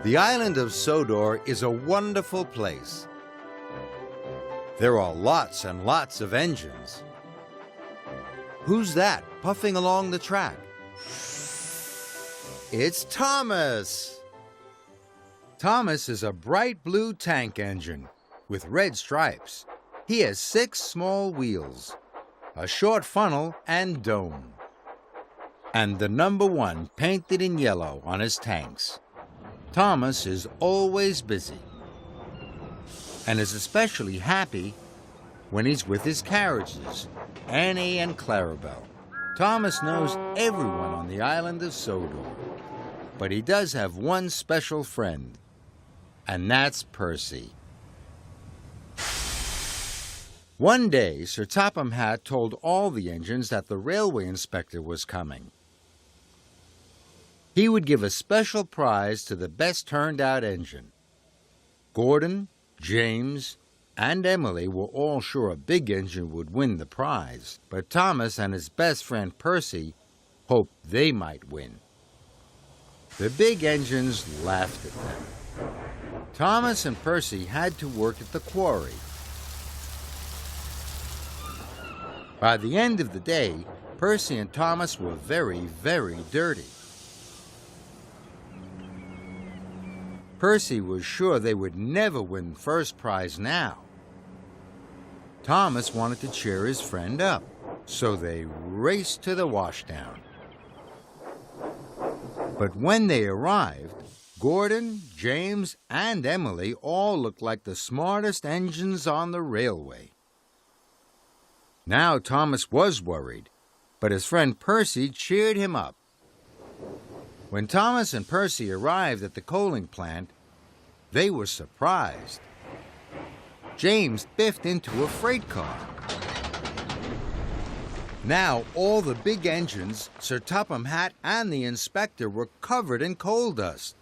The island of Sodor is a wonderful place. There are lots and lots of engines. Who's that puffing along the track? It's Thomas! Thomas is a bright blue tank engine with red stripes. He has 6 small wheels, a short funnel and dome, and the number 1 painted in yellow on his tanks. Thomas is always busy and is especially happy when he's with his carriages, Annie and Clarabelle. Thomas knows everyone on the island of Sodor, but he does have one special friend, and that's Percy. One day, Sir Topham Hatt told all the engines that the railway inspector was coming. He would give a special prize to the best turned-out engine. Gordon, James, and Emily were all sure a big engine would win the prize, but Thomas and his best friend Percy hoped they might win. The big engines laughed at them. Thomas and Percy had to work at the quarry. By the end of the day, Percy and Thomas were very, very dirty. Percy was sure they would never win first prize now. Thomas wanted to cheer his friend up, so they raced to the washdown. But when they arrived, Gordon, James, and Emily all looked like the smartest engines on the railway. Now Thomas was worried, but his friend Percy cheered him up. When Thomas and Percy arrived at the coaling plant, they were surprised. James biffed into a freight car. Now all the big engines, Sir Topham Hatt and the inspector were covered in coal dust.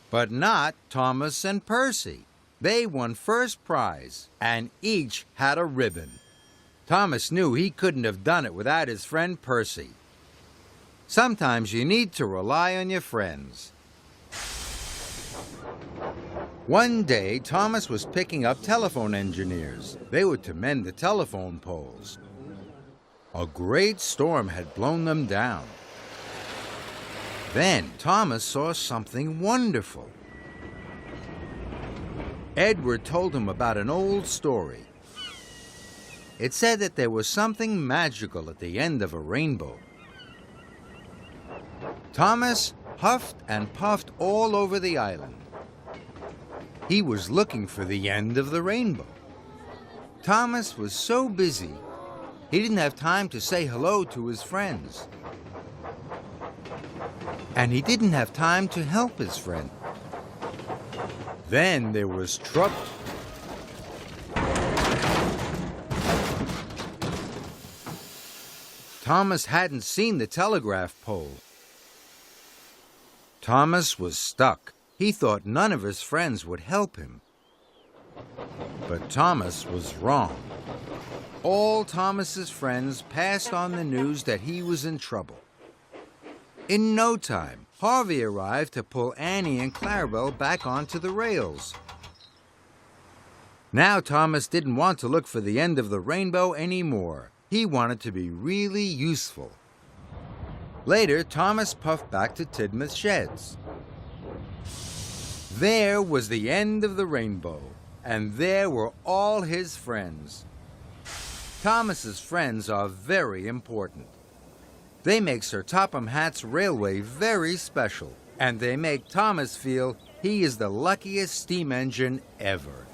But not Thomas and Percy. They won first prize, and each had a ribbon. Thomas knew he couldn't have done it without his friend Percy. Sometimes you need to rely on your friends. One day, Thomas was picking up telephone engineers. They were to mend the telephone poles. A great storm had blown them down. Then Thomas saw something wonderful. Edward told him about an old story. It said that there was something magical at the end of a rainbow. Thomas huffed and puffed all over the island. He was looking for the end of the rainbow. Thomas was so busy, he didn't have time to say hello to his friends. And he didn't have time to help his friend. Then there was trouble. Thomas hadn't seen the telegraph pole. Thomas was stuck. He thought none of his friends would help him. But Thomas was wrong. All Thomas's friends passed on the news that he was in trouble. In no time, Harvey arrived to pull Annie and Clarabelle back onto the rails. Now Thomas didn't want to look for the end of the rainbow anymore. He wanted to be really useful. Later, Thomas puffed back to Tidmouth Sheds. There was the end of the rainbow, and there were all his friends. Thomas's friends are very important. They make Sir Topham Hatt's railway very special, and they make Thomas feel he is the luckiest steam engine ever.